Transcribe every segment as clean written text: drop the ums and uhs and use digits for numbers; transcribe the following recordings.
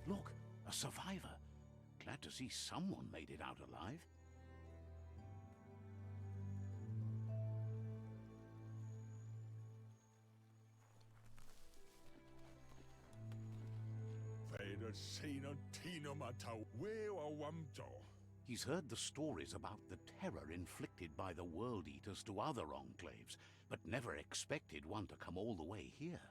Look, a survivor. Glad to see someone made it out alive. He's heard the stories about the terror inflicted by the World Eaters to other enclaves, but never expected one to come all the way here.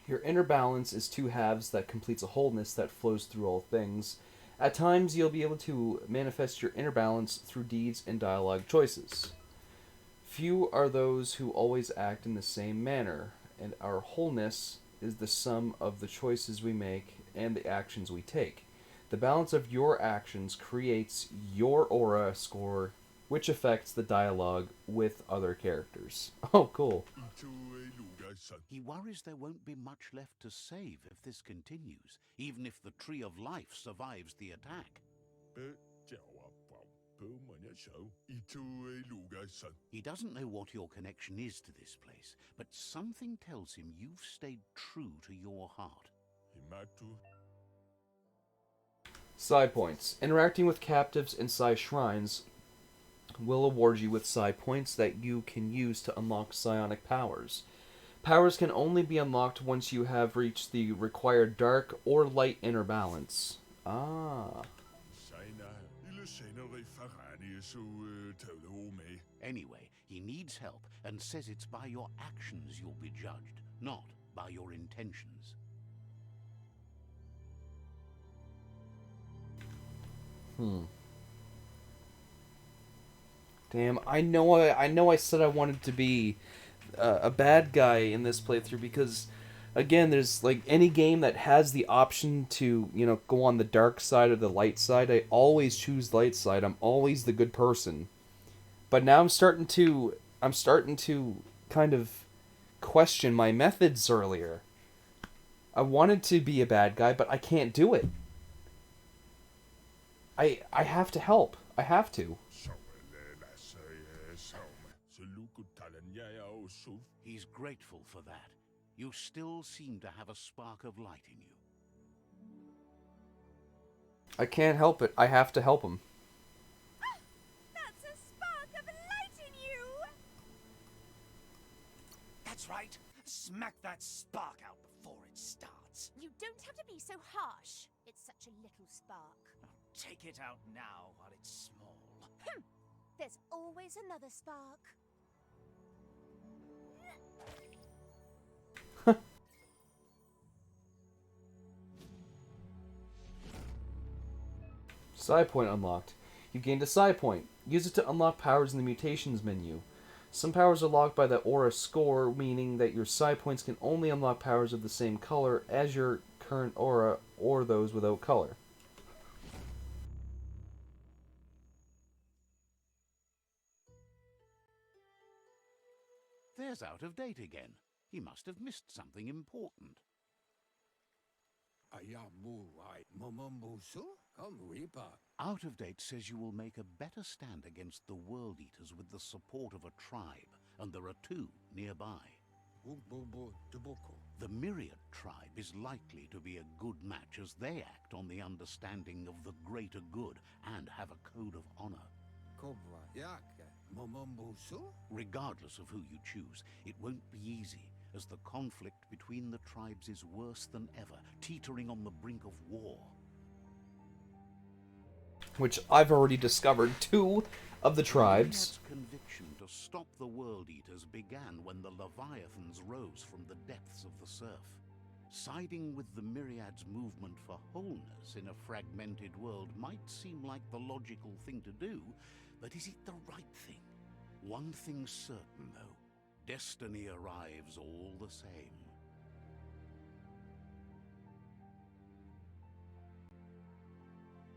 Your inner balance is two halves that completes a wholeness that flows through all things. At times, you'll be able to manifest your inner balance through deeds and dialogue choices. Few are those who always act in the same manner, and our wholeness is the sum of the choices we make and the actions we take. The balance of your actions creates your aura score, which affects the dialogue with other characters. Oh, cool. He worries there won't be much left to save if this continues, even if the Tree of Life survives the attack. He doesn't know what your connection is to this place, but something tells him you've stayed true to your heart. Psi points. Interacting with captives in Psi shrines will award you with Psi points that you can use to unlock psionic powers. Powers can only be unlocked once you have reached the required dark or light inner balance. Ah. Anyway, he needs help and says it's by your actions you'll be judged, not by your intentions. Damn, I know I said I wanted to be a bad guy in this playthrough because, again, there's like any game that has the option to, go on the dark side or the light side, I always choose light side. I'm always the good person. But now I'm starting to kind of question my methods earlier. I wanted to be a bad guy, but I can't do it. I have to help. I have to. He's grateful for that. You still seem to have a spark of light in you. I can't help it. I have to help him. That's a spark of light in you! That's right. Smack that spark out before it starts. You don't have to be so harsh. It's such a little spark. Take it out now while it's small. There's always another spark. Psi point unlocked. You gained a Psi point. Use it to unlock powers in the mutations menu. Some powers are locked by the aura score, meaning that your Psi points can only unlock powers of the same color as your current aura or those without color. There's out of date again. He must have missed something important. Out of date says you will make a better stand against the World Eaters with the support of a tribe, and there are two nearby. The Myriad tribe is likely to be a good match as they act on the understanding of the greater good and have a code of honor. Regardless of who you choose, it won't be easy, as the conflict between the tribes is worse than ever, teetering on the brink of war. Which I've already discovered two of the tribes. Myriad's conviction to stop the World Eaters began when the Leviathans rose from the depths of the surf. Siding with the Myriad's movement for wholeness in a fragmented world might seem like the logical thing to do, but is it the right thing? One thing's certain, though. Destiny arrives all the same.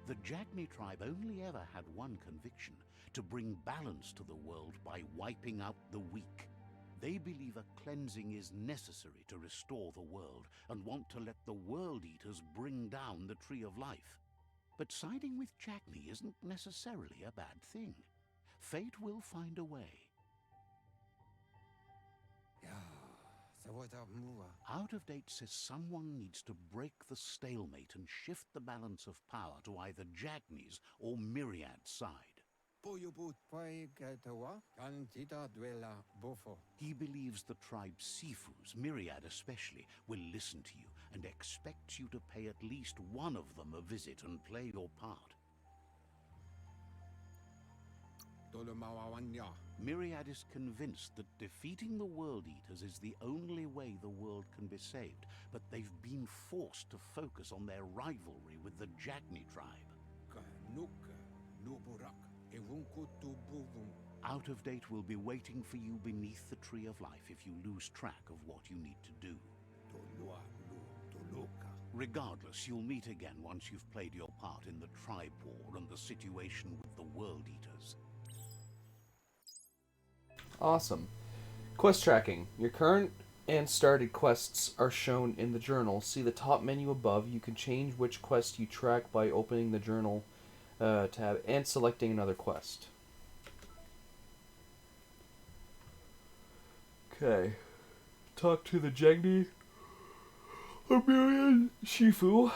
The Jagni tribe only ever had one conviction: to bring balance to the world by wiping out the weak. They believe a cleansing is necessary to restore the world, and want to let the World Eaters bring down the Tree of Life. But siding with Jagni isn't necessarily a bad thing. Fate will find a way. Out of Date says someone needs to break the stalemate and shift the balance of power to either Jagni's or Myriad's side. He believes the tribe Sifus, Myriad especially, will listen to you and expects you to pay at least one of them a visit and play your part. Myriad is convinced that defeating the World Eaters is the only way the world can be saved, but they've been forced to focus on their rivalry with the Jagni tribe. Out of Date will be waiting for you beneath the Tree of Life if you lose track of what you need to do. Regardless, you'll meet again once you've played your part in the tribe war and the situation with the World Eaters. Awesome. Quest tracking. Your current and started quests are shown in the journal. See the top menu above. You can change which quest you track by opening the journal tab and selecting another quest. Okay. Talk to the Jagni, Myriad, Shifu.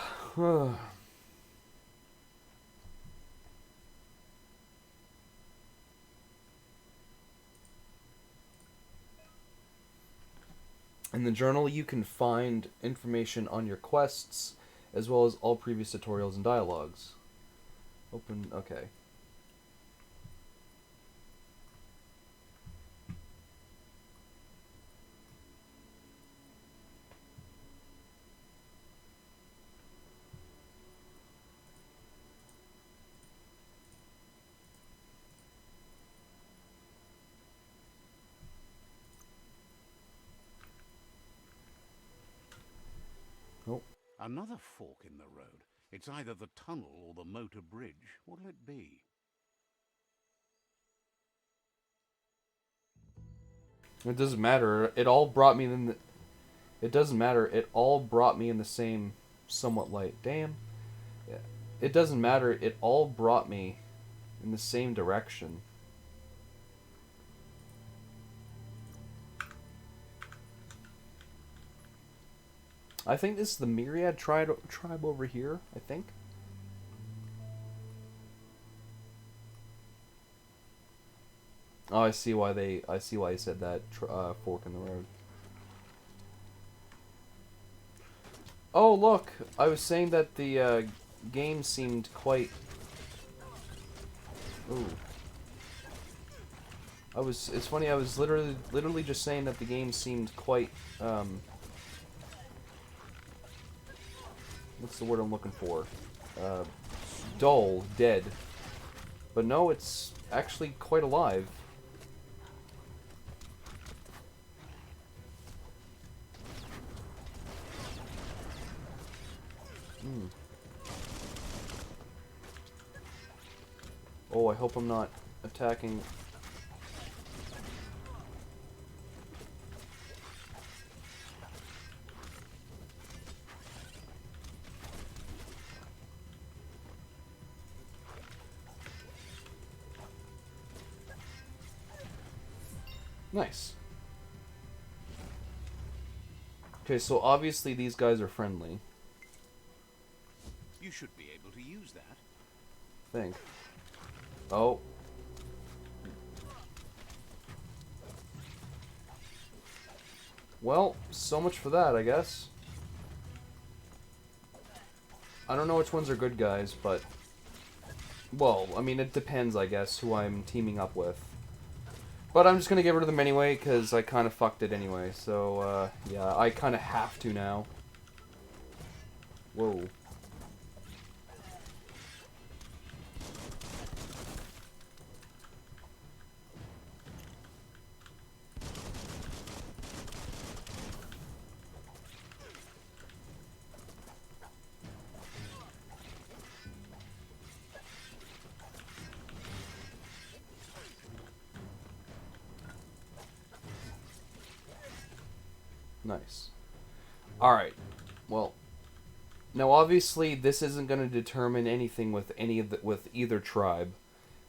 In the journal, you can find information on your quests, as well as all previous tutorials and dialogues. Open, okay. Another fork in the road. It's either the tunnel or the motor bridge. What'll it be? It doesn't matter. It all brought me in the... It doesn't matter. It all brought me in the same somewhat light. Damn. Yeah. It doesn't matter. It all brought me in the same direction. I think this is the Myriad tribe over here, I think. Oh, I see why he said that, fork in the road. Oh, look! I was saying that the game seemed quite... Ooh. It's funny, I was literally just saying that the game seemed quite, what's the word I'm looking for? Dull, dead. But no, it's actually quite alive. Oh, I hope I'm not attacking. Nice. Okay, so obviously these guys are friendly. You should be able to use that. Think. Oh. Well, so much for that, I guess. I don't know which ones are good guys, but... Well, I mean, it depends, I guess, who I'm teaming up with. But I'm just gonna get rid of them anyway, because I kind of fucked it anyway. So, yeah, I kind of have to now. Whoa. Nice. Alright. Well, now obviously this isn't going to determine anything with with either tribe.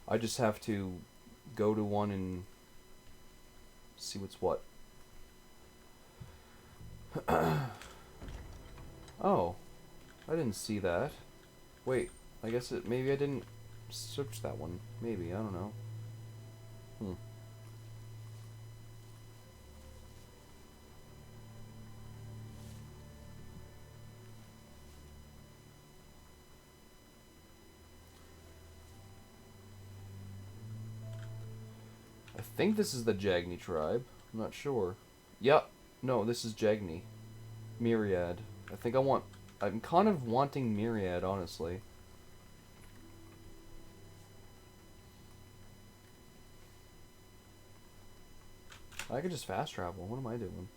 I just have to go to one and see what's what. Oh, I didn't see that. Wait, I guess maybe I didn't search that one. Maybe, I don't know. I think this is the Jagni tribe. I'm not sure. Yep. No, this is Jagni. Myriad. I'm kind of wanting Myriad, honestly. I could just fast travel. What am I doing?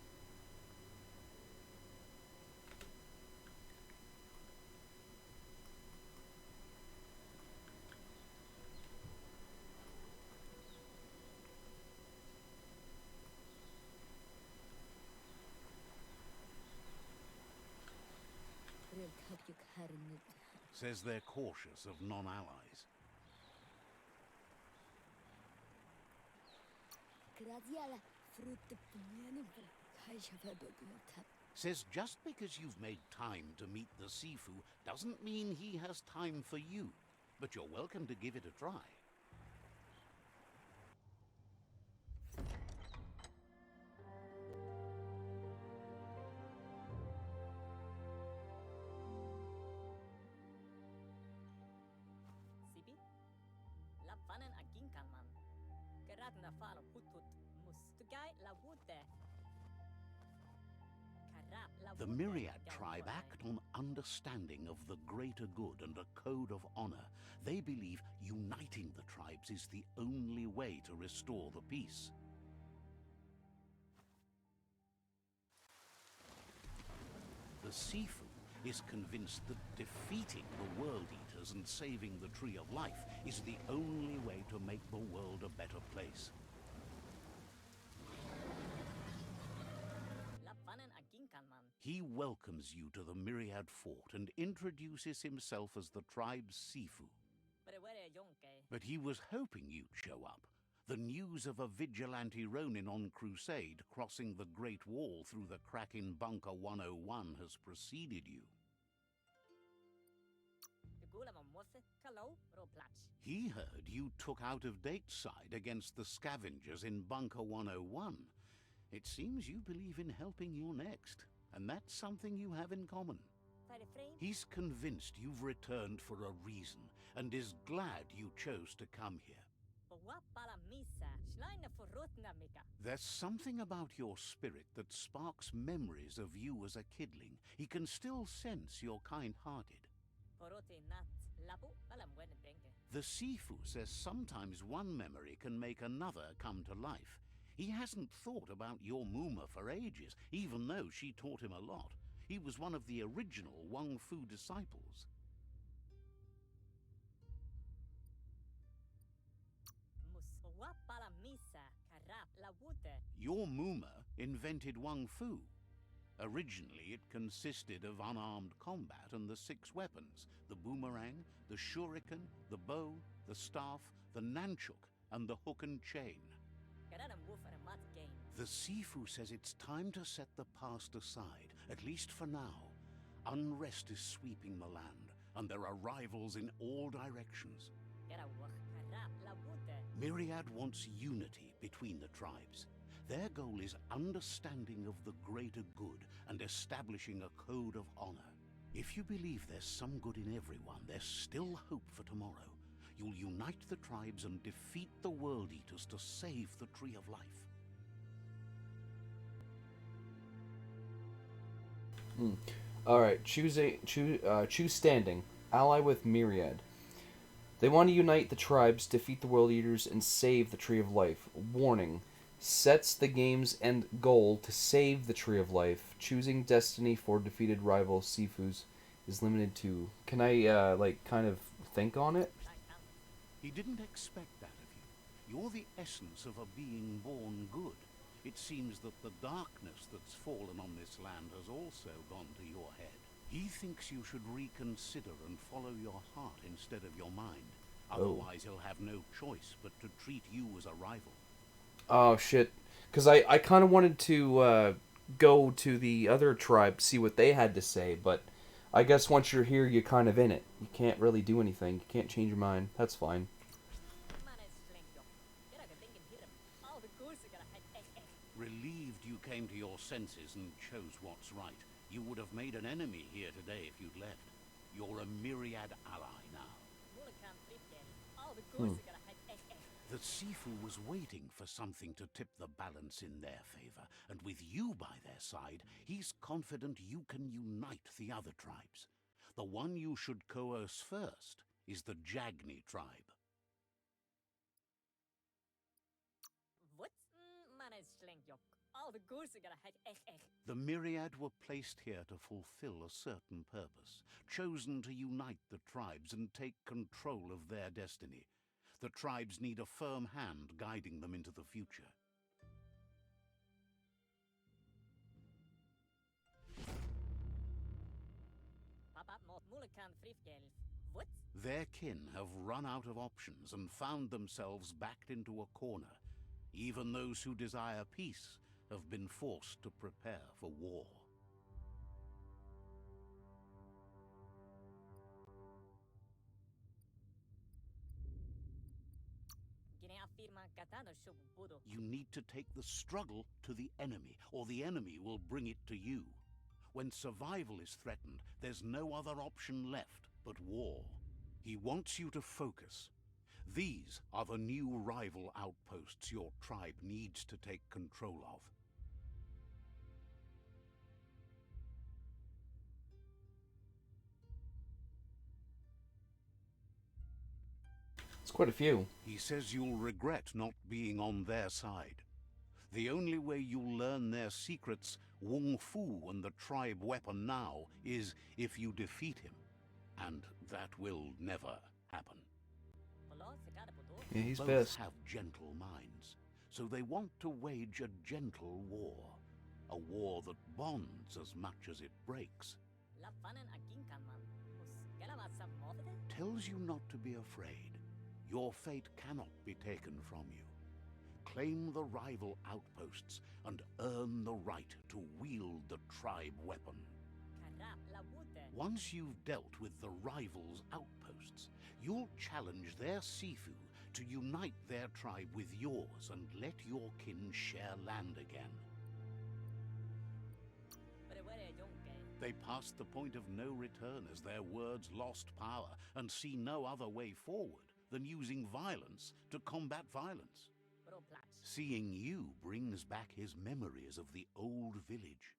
Says they're cautious of non-allies. Says just because you've made time to meet the Sifu doesn't mean he has time for you. But you're welcome to give it a try. Sibi? Lapanen aginkalman. Geradna falo putut mustugai la wute. The Myriad tribe act on understanding of the greater good and a code of honor. They believe uniting the tribes is the only way to restore the peace. The Sifu is convinced that defeating the World Eaters and saving the Tree of Life is the only way to make the world a better place. He welcomes you to the Myriad Fort and introduces himself as the tribe's Sifu. But he was hoping you'd show up. The news of a vigilante Ronin on crusade crossing the Great Wall through the crack in Bunker 101 has preceded you. He heard you took out-of-date side against the scavengers in Bunker 101. It seems you believe in helping your next, and that's something you have in common. He's convinced you've returned for a reason, and is glad you chose to come here. There's something about your spirit that sparks memories of you as a kidling. He can still sense you're kind-hearted. The Sifu says sometimes one memory can make another come to life. He hasn't thought about your Muma for ages, even though she taught him a lot. He was one of the original Wang Fu disciples. Your Muma invented Wang Fu. Originally, it consisted of unarmed combat and the 6 weapons: the boomerang, the shuriken, the bow, the staff, the nunchuk, and the hook and chain. The Sifu says it's time to set the past aside, at least for now. Unrest is sweeping the land, and there are rivals in all directions. Myriad wants unity between the tribes. Their goal is understanding of the greater good and establishing a code of honor. If you believe there's some good in everyone, there's still hope for tomorrow. You'll unite the tribes and defeat the World Eaters to save the Tree of Life. Alright, choose standing. Ally with Myriad. They want to unite the tribes, defeat the World Eaters, and save the Tree of Life. Warning. Sets the game's end goal to save the Tree of Life. Choosing destiny for defeated rival Sifus is limited to... Can I, kind of think on it? He didn't expect that of you. You're the essence of a being born good. It seems that the darkness that's fallen on this land has also gone to your head. He thinks you should reconsider and follow your heart instead of your mind. Otherwise, he'll have no choice but to treat you as a rival. Oh, shit. Because I kind of wanted to go to the other tribe, see what they had to say, but I guess once you're here, you're kind of in it. You can't really do anything. You can't change your mind. That's fine. Relieved you came to your senses and chose what's right. You would have made an enemy here today if you'd left. You're a myriad ally now. The Sifu was waiting for something to tip the balance in their favor, and with you by their side, he's confident you can unite the other tribes. The one you should coerce first is the Jagni tribe. The myriad were placed here to fulfill a certain purpose, chosen to unite the tribes and take control of their destiny. The tribes need a firm hand guiding them into the future. Their kin have run out of options and found themselves backed into a corner. Even those who desire peace have been forced to prepare for war. You need to take the struggle to the enemy, or the enemy will bring it to you. When survival is threatened, there's no other option left but war. He wants you to focus. These are the new rival outposts your tribe needs to take control of. It's quite a few. He says you'll regret not being on their side. The only way you'll learn their secrets, Wung Fu and the tribe weapon now, is if you defeat him. And that will never happen. Yeah, he's Both pissed. have gentle minds, so they want to wage a gentle war. A war that bonds as much as it breaks. Tells you not to be afraid. Your fate cannot be taken from you. Claim the rival outposts and earn the right to wield the tribe weapon. Once you've dealt with the rival's outposts, you'll challenge their Sifu to unite their tribe with yours and let your kin share land again. They passed the point of no return as their words lost power and see no other way forward than using violence to combat violence. Seeing you brings back his memories of the old village.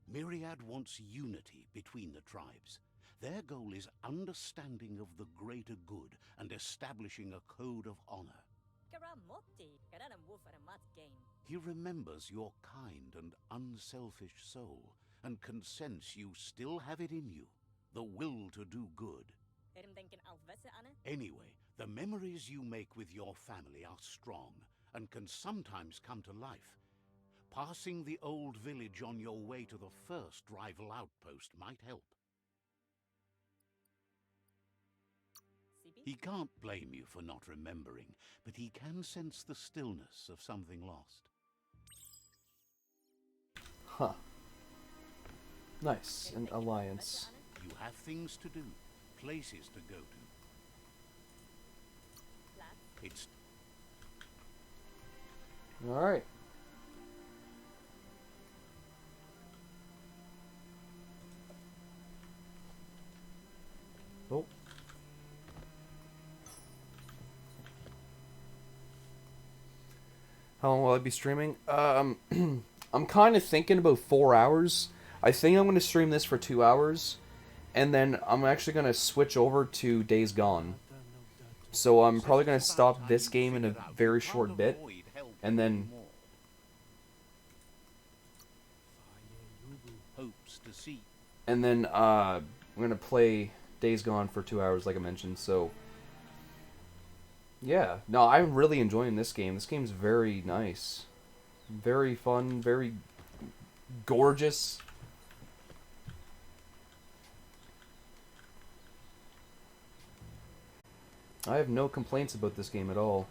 Myriad wants unity between the tribes. Their goal is understanding of the greater good and establishing a code of honor. He remembers your kind and unselfish soul and can sense you still have it in you, the will to do good. Anyway, the memories you make with your family are strong and can sometimes come to life. Passing the old village on your way to the first rival outpost might help. He can't blame you for not remembering, but he can sense the stillness of something lost. Huh. Nice. An alliance. You have things to do, places to go to. It's Alright. Oh. How long will I be streaming? I'm kind of thinking about 4 hours. I think I'm going to stream this for 2 hours, and then I'm actually going to switch over to Days Gone. So I'm probably going to stop this game in a very short bit, and then I'm going to play Days Gone for 2 hours, like I mentioned. So yeah, no, I'm really enjoying this game. This game's very nice, very fun, very gorgeous. I have no complaints about this game at all.